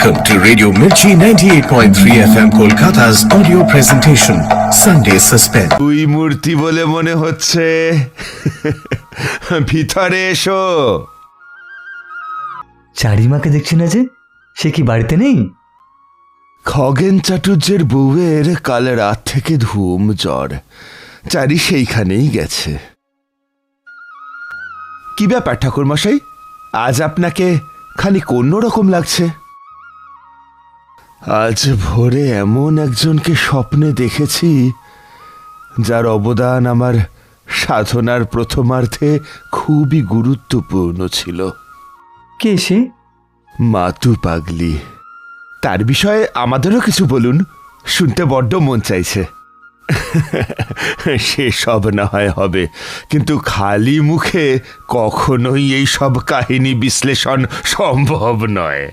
Welcome to Radio Mirchi 98.3 FM Kolkata's audio presentation, Sunday Suspense. তুই মূর্তি বলে মনে হচ্ছে, ভিতরে এসো। চারিমাকে দেখছি না যে, সে কি বাড়িতে নেই? খগেন চাটুর্যের বউয়ের কাল রাত থেকে ধুম জ্বর, চারি সেইখানেই গেছে। কি ব্যাপার ঠাকুরমশাই, আজ আপনাকে খানিক অন্যরকম লাগছে? আজ ভোরে এমন একজনকে স্বপ্নে দেখেছি যার অবদান আমার সাধনার প্রথমার্ধে খুবই গুরুত্বপূর্ণ ছিল। কে সে? মাতু পাগলি। তার বিষয়ে আমাদেরও কিছু বলুন, শুনতে বড্ড মন চাইছে। সে সব না হয় হবে, কিন্তু খালি মুখে কখনোই এই সব কাহিনী বিশ্লেষণ সম্ভব নয়।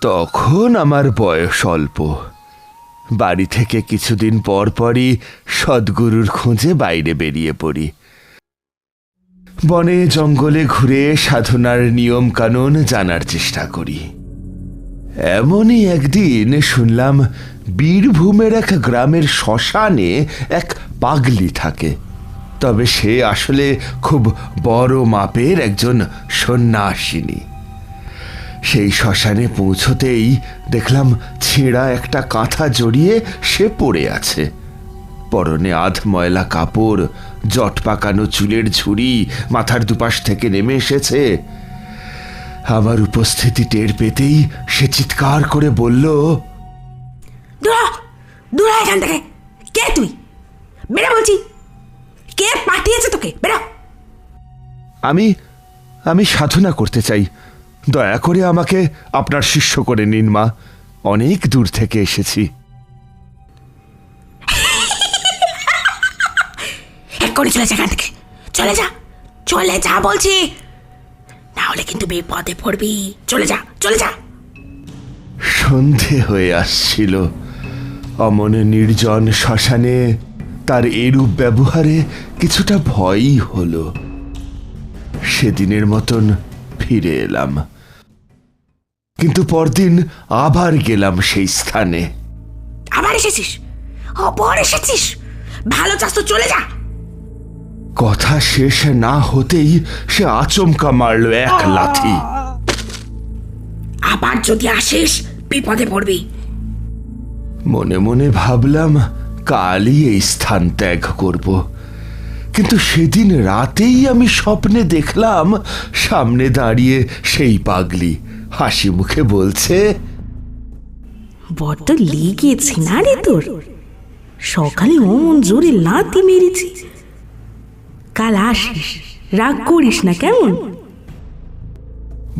তখন আমার বয়স অল্প। বাড়ি থেকে কিছুদিন পর পরই সদ্গুরুর খোঁজে বাইরে বেরিয়ে পড়ি। বনে জঙ্গলে ঘুরে সাধনার নিয়ম কানুন জানার চেষ্টা করি। এমনই একদিন শুনলাম বীরভূমের এক গ্রামের শ্মশানে এক পাগলি থাকে, তবে সে আসলে খুব বড় মাপের একজন সন্ন্যাসিনী। সেই শ্মশানে পৌঁছতেই দেখলাম ছেঁড়া একটা কাঁথা জড়িয়ে সে পড়ে আছে। পরনে আধ ময়লা কাপড়, জট পাকানো চুলের ঝুড়ি মাথার দুপাশ থেকে নেমে এসেছে। আমার উপস্থিতি টের পেতেই সে চিৎকার করে বলল, দূরা এখান থেকে। কে তুই? বেরো বলছি। কে পাঠিয়েছে তোকে? বেরো। আমি সাধনা করতে চাই, দয়া করে আমাকে আপনার শিষ্য করে নিন মা, অনেক দূর থেকে এসেছি। এক্ষুনি চলে যা এখান থেকে, চলে যা, চলে যা বলছি, না হলে কিন্তু বিপদে পড়বি। চলে যা, চলে যা। সন্ধে হয়ে আসছিল। অমন নির্জন শ্মশানে তার এরূপ ব্যবহারে কিছুটা ভয়ই হলো। সেদিনের মতন ফিরে এলাম, কিন্তু পরদিন আবার গেলাম সেই স্থানে। আবার এসেছিস? আবার এসেছিস? ভালো চাস তো চলে যা। কথা শেষ না হতেই সে আচমকা মারল এক লাথি। আবার যদি আসিস বিপদে পড়বি। মনে মনে ভাবলাম কালই এই স্থান ত্যাগ করব, কিন্তু সেদিন রাতেই আমি স্বপ্নে দেখলাম সামনে দাঁড়িয়ে সেই পাগলি হাসি মুখে বলছে, বড্ড লেগেছে না রে তোর? সকালে অমন জোরে লাথি মেরেছি। কাল আসিস, রাগ করিস না কেমন?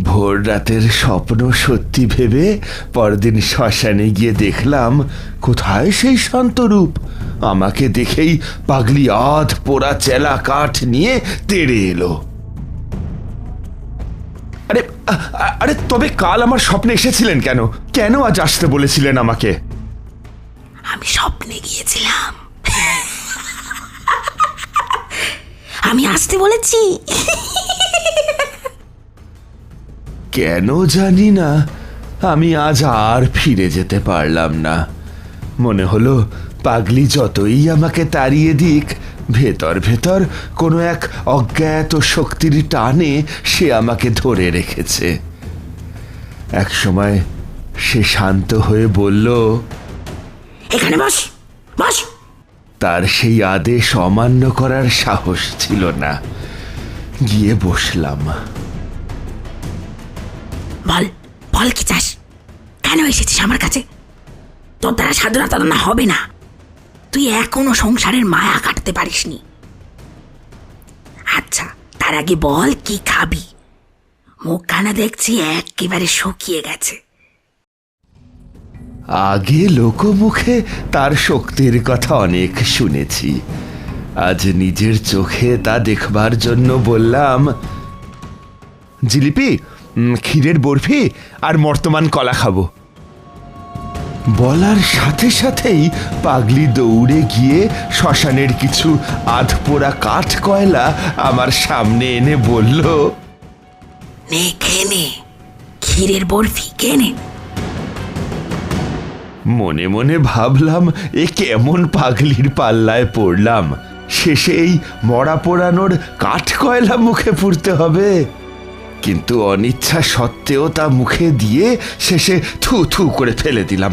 ভোর রাতের স্বপ্ন সত্যি ভেবে পরদিন শ্মশানে গিয়ে দেখলাম কোথায় সেই শান্তরূপ। আমাকে দেখেই পাগলি আধ পোড়া চেলা কাঠ নিয়ে তেড়ে এলো। আরে আরে তবে কাল আমার স্বপ্নে এসেছিলেন কেন? কেন আজ আসতে বলেছিলেন আমাকে? আমি স্বপ্নে গিয়েছিলাম, আমি আসতে বলেছি। কেন জানি না আমি আজ আর ফিরে যেতে পারলাম না। মনে হলো পাগলি যতই আমাকে তাড়িয়ে দিক, ভেতর ভেতর কোনো এক অজ্ঞাত শক্তির টানে সে আমাকে ধরে রেখেছে। এক সময় সে শান্ত হয়ে বলল, এখানে বস, বস। তার সেই আদেশ অমান্য করার সাহস ছিল না। গিয়ে বসলাম। বল, বল কি চাস? কেন এসেছিস আমার কাছে? তোর দ্বারা সাধনা টাধনা হবে না। তুই এখনো সংসারের মায়া কাটতে পারিসনি। আচ্ছা, তার আগে বল কি খাবি? মুখখানা দেখছি একেবারে শুকিয়ে গেছে। আগে লোকমুখে তার শক্তির কথা অনেক শুনেছি, আজ নিজের চোখে তা দেখবার জন্য বললাম, জিলিপি, ক্ষীরের বরফি আর বর্তমান কলা খাবো। বলার সাথে সাথেই পাগলি দৌড়ে গিয়ে শ্মশানের কিছু আধপোড়া কাঠ কয়লা আমার সামনে এনে বলল, নে খেয়ে নে, ক্ষীরের বরফি খেয়ে নে। মনে মনে ভাবলাম এ কেমন পাগলির পাল্লায় পড়লাম, শেষে এই মরা পোড়ানোর কাঠ কয়লা মুখে পুরতে হবে। কিন্তু অনিচ্ছা সত্ত্বেও তা মুখে দিয়ে শেষে থু থু করে ফেলে দিলাম।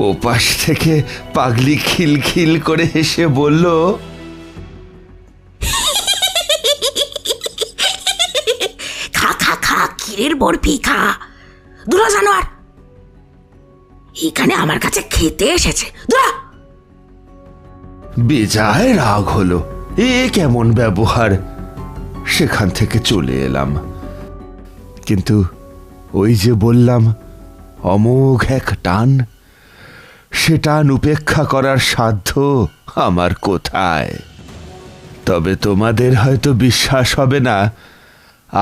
ওপাশ থেকে পাগলি খিলখিল করে হেসে বলল, খা খা খা, ক্ষীরের বরফি খা। দুরা জানোয়ার, এখানে আমার কাছে খেতে এসেছে। দুরা। বেজায় রাগ হলো, এ কেমন ব্যবহার। সেখান থেকে চলে এলাম। কিন্তু ওই যে বললাম অমোঘ এক টান, সে টান উপেক্ষা করার সাধ্য আমার কোথায়। তবে তোমাদের হয়তো বিশ্বাস হবে না,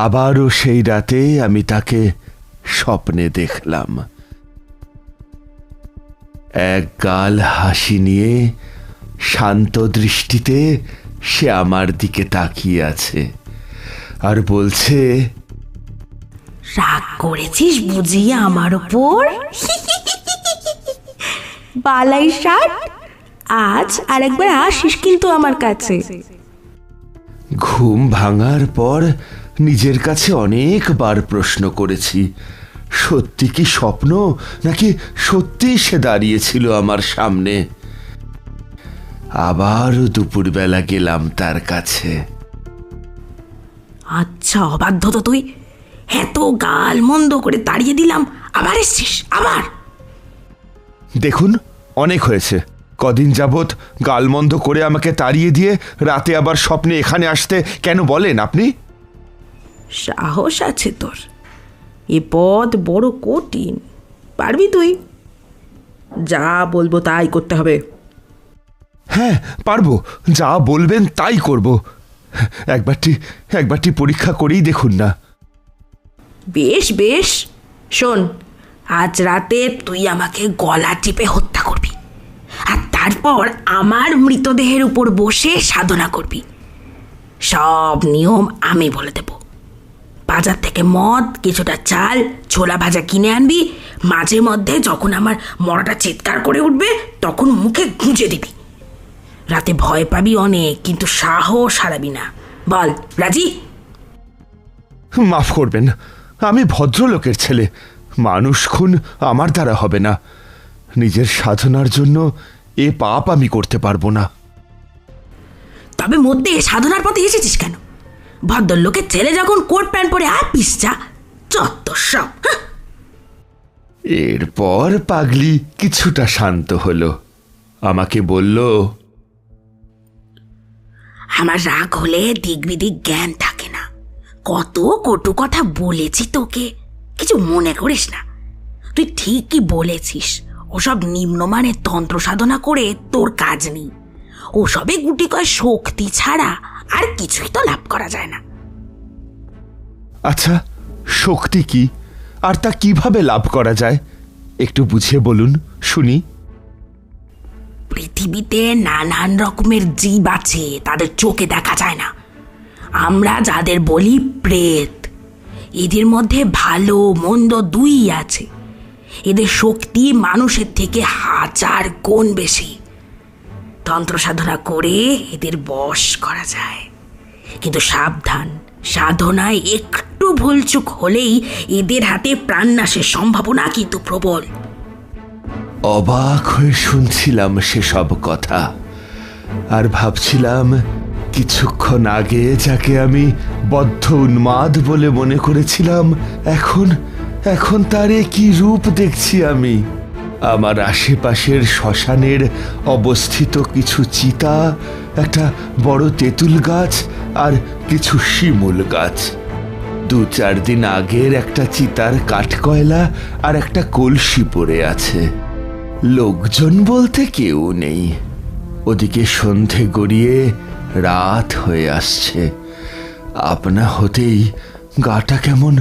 আবারও সেই রাতে আমি তাকে স্বপ্নে দেখলাম। এক গাল হাসি নিয়ে শান্ত দৃষ্টিতে সে আমার দিকে তাকিয়ে আছে আর বলছে, রাগ করেছিস বুঝি আমার ওপর? বালাই ষাট, আজ আরেকবার আসিস কিন্তু আমার কাছে। ঘুম ভাঙার পর নিজের কাছে অনেকবার প্রশ্ন করেছি, সত্যি কি স্বপ্ন নাকি সত্যি সে দাঁড়িয়েছিল আমার সামনে। আবার দুপুরবেলা গেলাম তার কাছে। আচ্ছা অবাধ্য তো তুই, এত গাল মন্দ করে তাড়িয়ে দিলাম, আবার এসছিস আবার? দেখুন, অনেক হয়েছে। কদিন যাবৎ গালমন্দ করে আমাকে তাড়িয়ে দিয়ে রাতে আবার স্বপ্নে এখানে আসতে কেন বলেন আপনি? সাহস আছে তোর, এ পথ বড় কঠিন, পারবি তুই? যা বলবো তাই করতে হবে। হ্যাঁ পারবো, যা বলবেন তাই করব। একবারটি পরীক্ষা করেই দেখুন না। বেশ বেশ, শোন, আজ রাতে তুই আমাকে গলা টিপে হত্যা করবি, আর তারপর আমার মৃতদেহের উপর বসে সাধনা করবি। সব নিয়ম আমি বলে দেব। বাজার থেকে মদ, কিছুটা চাল, ছোলা ভাজা কিনে আনবি। মাঝে মধ্যে যখন আমার মরাটা চিৎকার করে উঠবে তখন মুখে গুঁজে দিবি। রাতে ভয় পাবি অনেক, কিন্তু সাহস হারাবি না। বল, রাজি? মাফ করবেন, আমি ভদ্রলোকের ছেলে, মানুষ খুন আমার দ্বারা হবে না। নিজের সাধনার জন্য এ পাপ আমি করতে পারবো না। তবে মধ্যে সাধনার পথে এসেছিস কেন? ভদ্রলোকের ছেলে যখন কোট প্যান্ট পরে আপিস যা, যত সব। এরপর পাগলি কিছুটা শান্ত হলো, আমাকে বলল, আমার রাগ হলে দিক বিদিক জ্ঞান থাকে না। কত কটু কথা বলেছি তোকে, কিছু মনে করিস না। তুই ঠিকই বলেছিস, ওসব নিম্নমানের তন্ত্র সাধনা করে তোর কাজ নেই। ওসবে গুটি কয় শক্তি ছাড়া আর কিছুই তো লাভ করা যায় না। আচ্ছা, শক্তি কি আর তা কিভাবে লাভ করা যায় একটু বুঝিয়ে বলুন শুনি। পৃথিবীতে নানান রকমের জীব আছে, তাদের চোখে দেখা যায় না। আমরা যাদের বলি প্রেত, এদের মধ্যে ভালো মন্দ দুই আছে। এদের শক্তি মানুষের থেকে 1000 গুণ বেশি। তন্ত্র সাধনা করে এদের বশ করা যায়, কিন্তু সাবধান, সাধনায় একটু ভুলচুক হলেই এদের হাতে প্রাণনাশের সম্ভাবনা কিন্তু প্রবল। অবাক হয়ে শুনছিলাম সেসব কথা, আর ভাবছিলাম কিছুক্ষণ আগে যাকে আমি বদ্ধ উন্মাদ বলে মনে করেছিলাম, এখন তার কি রূপ দেখছি আমি। আমার আশেপাশের শ্মশানের অবস্থিত কিছু চিতা, একটা বড় তেঁতুল গাছ আর কিছু শিমুল গাছ। 2-4 দিন আগের একটা চিতার কাঠকয়লা আর একটা কলসি পড়ে আছে। লোকজন বলতে কেউ নেই। ওদিকে সন্ধে গড়িয়ে রাত হয়ে আসছে। আপনা হতেই গাটা কেমন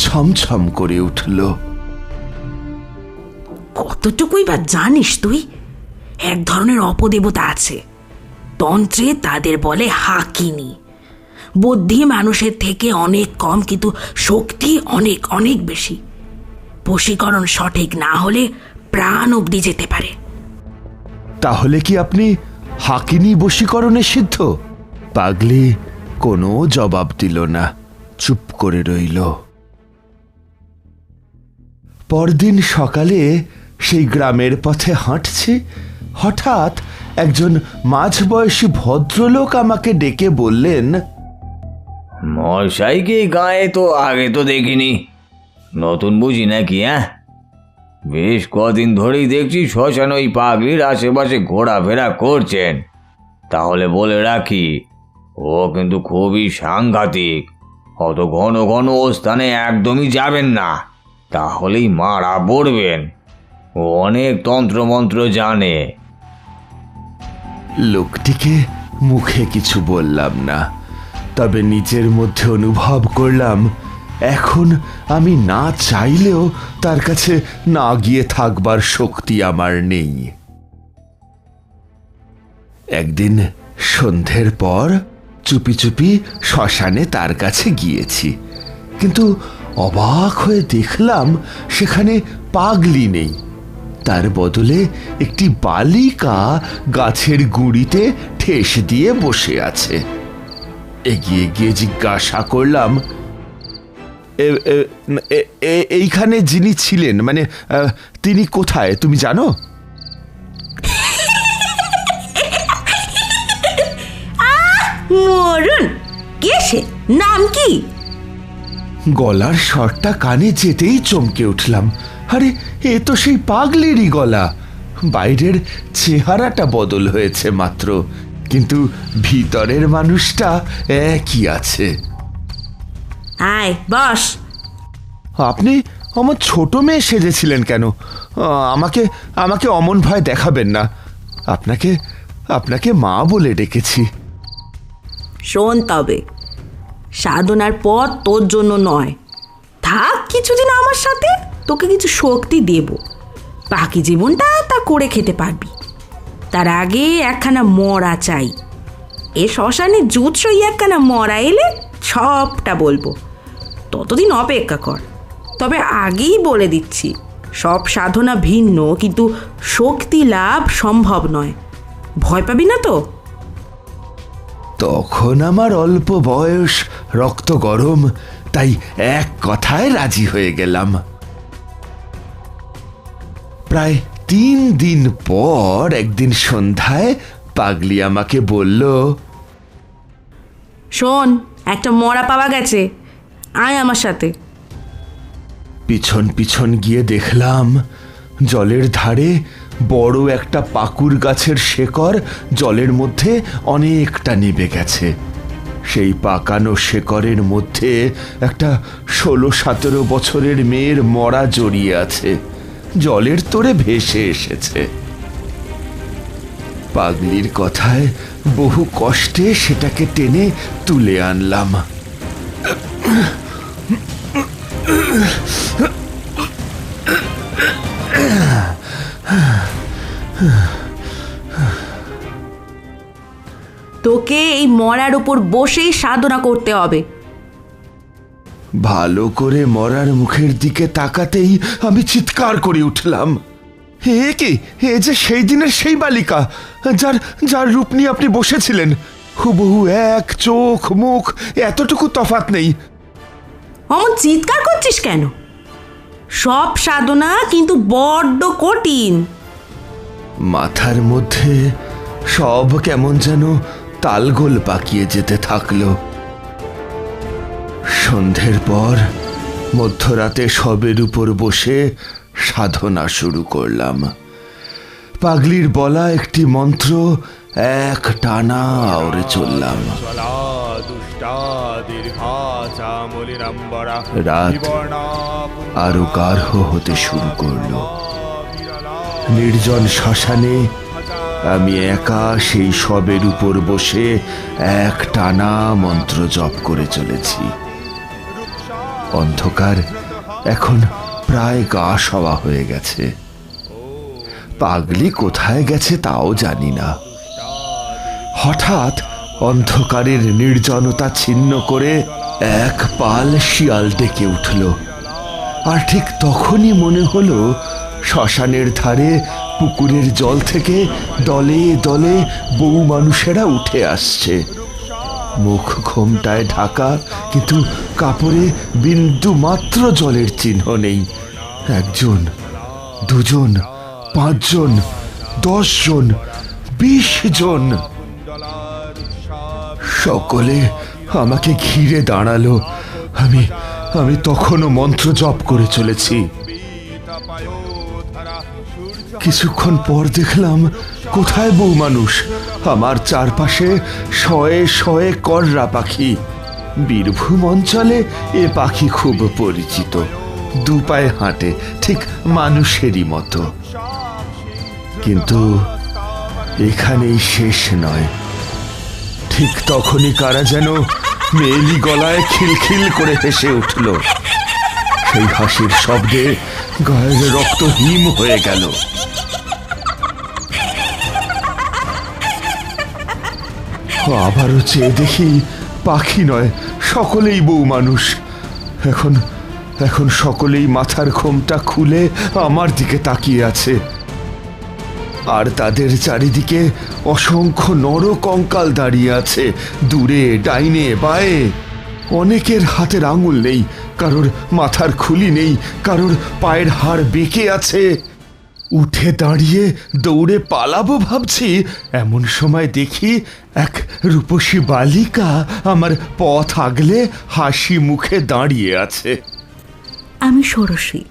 ছমছম করে উঠল। কতটুকুই বা জানিস তুই? এক ধরনের অপদেবতা আছে তন্ত্রে, তাদের বলে হাকিনী। বুদ্ধি মানুষের থেকে অনেক কম, কিন্তু শক্তি অনেক অনেক বেশি। বশীকরণ সঠিক না হলে প্রাণ অবধি যেতে পারে। তাহলে কি আপনি হাকিনী বশীকরণে সিদ্ধ? পাগলি কোনো জবাব দিল না, চুপ করে রইল। পরদিন সকালে সেই গ্রামের পথে হাঁটছি, হঠাৎ একজন মাঝবয়সী ভদ্রলোক আমাকে ডেকে বললেন, মশাইকে গায়ে তো আগে তো দেখিনি, নতুন বুঝি নাকি? বেশ কদিন ধরেই দেখছি শ্মশান ওই পাগলির আশেপাশে ঘোরাফেরা করছেন। তাহলে বলে রাখি, ও কিন্তু খুবই সাংঘাতিক। অত ঘন ঘন ও স্থানে একদমই যাবেন না, তাহলেই মারা পড়বেন। ও অনেক তন্ত্রমন্ত্র জানে। লোকটিকে মুখে কিছু বললাম না, তবে নিজের মধ্যে অনুভব করলাম এখন আমি না চাইলেও তার কাছে না গিয়ে থাকবার শক্তি আমার নেই। একদিন সন্ধ্যের পর চুপি চুপি শ্মশানে তার কাছে গিয়েছি, কিন্তু অবাক হয়ে দেখলাম সেখানে পাগলি নেই। তার বদলে একটি বালিকা গাছের গুঁড়িতে ঠেস দিয়ে বসে আছে। এগিয়ে গিয়ে জিজ্ঞাসা করলাম, এইখানে যিনি ছিলেন, মানে তিনি কোথায় তুমি জানো? মরণ, কে সে? নাম কি? গলার স্বরটা কানে যেতেই চমকে উঠলাম। আরে এ তো সেই পাগলেরই গলা। বাইরের চেহারাটা বদল হয়েছে মাত্র, কিন্তু ভিতরের মানুষটা একই আছে। আয় বস। আপনি আমার ছোট মেয়ে সেজেছিলেন কেন? আমাকে আমাকে অমন ভয় দেখাবেন না। আপনাকে আপনাকে মা বলে ডেকেছি। শোন, তবে সাধনার পর তোর জন্য নয়, থাক কিছুদিন আমার সাথে, তোকে কিছু শক্তি দেব, বাকি জীবনটা তা করে খেতে পারবি। তার আগে একখানা মরা চাই। এ শ্মশানে জুৎসই একখানা মরা এলে সবটা বলবো, ততদিন অপেক্ষা কর। তবে আগেই বলে দিচ্ছি, সব সাধনা ভিন্ন, কিন্তু শক্তি লাভ সম্ভব নয়। ভয় পাবি না তো? তখন আমার অল্প বয়স, রক্ত গরম, তাই এক কথায় রাজি হয়ে গেলাম। প্রায় 3 দিন পর একদিন সন্ধ্যায় পাগলি আমাকে বলল, শোন, একটা মরা পাওয়া গেছে, আয় আমার সাথে। পিছন পিছন গিয়ে দেখলাম জলের ধারে বড় একটা পাকুর গাছের শেকড় জলের মধ্যে অনেকটা নেবে গেছে। সেই পাকানো শেকড়ের মধ্যে একটা 16-17 বছরের মেয়ের মরা জড়িয়ে আছে, জলের তোড়ে ভেসে এসেছে। পাগলির কথায় বহু কষ্টে সেটাকে টেনে তুলে আনলাম। তোকে এই মরার উপর বসেই সাধনা করতে হবে। ভালো করে মরার মুখের দিকে তাকাতেই আমি চিৎকার করে উঠলাম, হে কি, এ যে সেই দিনের সেই বালিকা যার যার রূপ নিয়ে আপনি বসেছিলেন। হুবহু এক, চোখ মুখ এতটুকু তফাৎ নেই। অমন চিৎকার করছিস কেন? সব সাধনা কিন্তু বড্ড কঠিন। মাথার মধ্যে সব কেমন যেন তালগোল পাকিয়ে যেতে থাকলো। সন্ধ্যের পর মধ্যরাতে শবের উপর বসে সাধনা শুরু করলাম। পাগলির বলা একটি মন্ত্র এক টানা আওড়ে চললাম। রাত আরো গাঢ় হতে শুরু করলো। নির্জন শ্মশানে আমি একা সেই শবের উপর বসে এক টানা মন্ত্র জপ করে চলেছি। অন্ধকার এখন প্রায় গা সওয়া হয়ে গেছে। পাগলি কোথায় গেছে তাও জানি না। হঠাৎ অন্ধকারের নির্জনতা ছিন্ন করে এক পাল শিয়াল ডেকে উঠল। আর ঠিক তখনই মনে হলো শ্মশানের ধারে পুকুরের জল থেকে দলে দলে বউ মানুষেরা উঠে আসছে। মুখ ঘোমটায় ঢাকা, কিন্তু কাপড়ে বিন্দু মাত্র জলের চিহ্ন নেই। 1 জন, 2 জন, 5 জন, 10 জন, 20 জন, সকলে আমাকে ঘিরে দাঁড়ালো। আমি তখনও মন্ত্র জপ করে চলেছি। কিছুক্ষণ পর দেখলাম কোথায় বউ মানুষ, আমার চারপাশে শয়ে শয়ে কররা পাখি। বীরভূম অঞ্চলে এ পাখি খুব পরিচিত, 2 পায়ে হাঁটে, ঠিক মানুষেরই মতো। কিন্তু এখানেই শেষ নয়। ঠিক তখনই কারা যেন মেয়েলি গলায় খিলখিল করে হেসে উঠল। সেই হাসির শব্দে গায়ের রক্ত হিম হয়ে গেল। আবারও চেয়ে দেখি পাখি নয়, সকলেই বউ মানুষ। এখন সকলেই মাথার ঘোমটা খুলে আমার দিকে তাকিয়ে আছে। আর তাদের চারিদিকে অসংখ্য নরকঙ্কাল দাঁড়িয়ে আছে, দূরে, ডাইনে, বাঁয়ে। অনেকের হাতের আঙুল নেই, কারোর মাথার খুলি নেই, কারোর পায়ের হাড় বেঁকে আছে। উঠে দাঁড়িয়ে দৌড়ে পালাবো ভাবছি, এমন সময় দেখি এক রূপসী বালিকা আমার পথ আগলে হাসি মুখে দাঁড়িয়ে আছে। আমি ষোড়শী,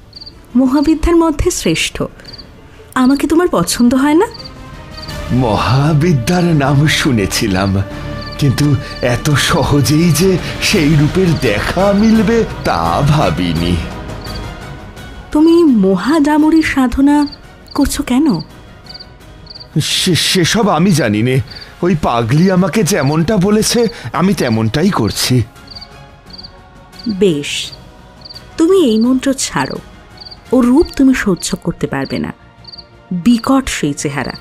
মহাবিদ্যার মধ্যে শ্রেষ্ঠ। আমাকে তোমার পছন্দ হয় না? মহাবিদ্যার নাম শুনেছিলাম, কিন্তু এত সহজেই যে সেই রূপের দেখা মিলবে তা ভাবিনি। তুমি মহাডামরীর সাধনা করছো কেন? সেসব আমি জানি নে। ওই পাগলি আমাকে যেমনটা বলেছে আমি তেমনটাই করছি। বেশ, তুমি এই মন্ত্র ছাড়ো। ও রূপ তুমি সহ্য করতে পারবে না, বিকট সেই চেহারা।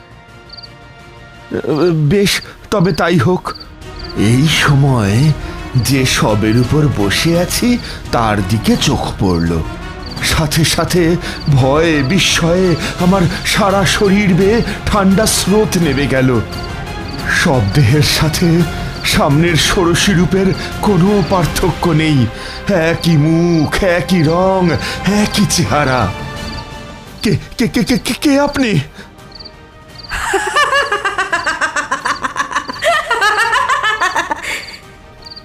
বেশ, তবে তাই হোক। এই সময় যে শবের উপর বসে আছি তার দিকে চোখ পড়ল। সাথে সাথে ভয়ে বিস্ময়ে আমার সারা শরীর বেয়ে ঠান্ডা স্রোত নেমে গেল। সব দেহের সাথে সামনের ষোড়শী রূপের কোনো পার্থক্য নেই। একই মুখ, একই রং, একই চেহারা। কে কে কে কে কে আপনি?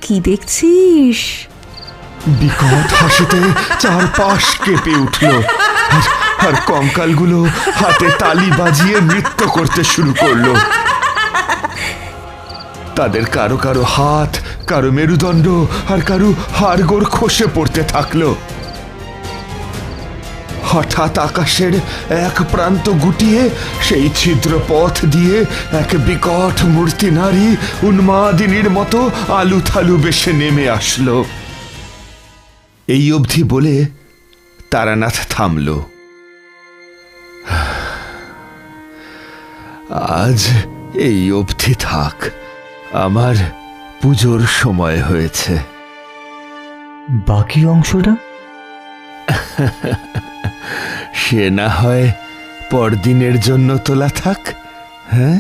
কি দেখছিস? বিকট হাসিতে চারপাশ কেঁপে উঠল, আর কঙ্কালগুলো হাতে তালি বাজিয়ে নৃত্য করতে শুরু করলো। তাদের কারো কারো হাত, কারো মেরুদণ্ড, আর কারো হাড়গোড় খসে পড়তে থাকলো। হঠাৎ আকাশের এক প্রান্ত গুটিয়ে সেই ছিদ্র পথ দিয়ে এক বিকট মূর্তি নারী উন্মাদিনীর মতো আলু থালু বেশে নেমে আসলো। এই অবধি বলে তারানাথ থামল। আজ এই অবধি থাক, আমার পুজোর সময় হয়েছে। বাকি অংশটা? সে না হয় পরদিনের জন্য তোলা থাক। হ্যাঁ।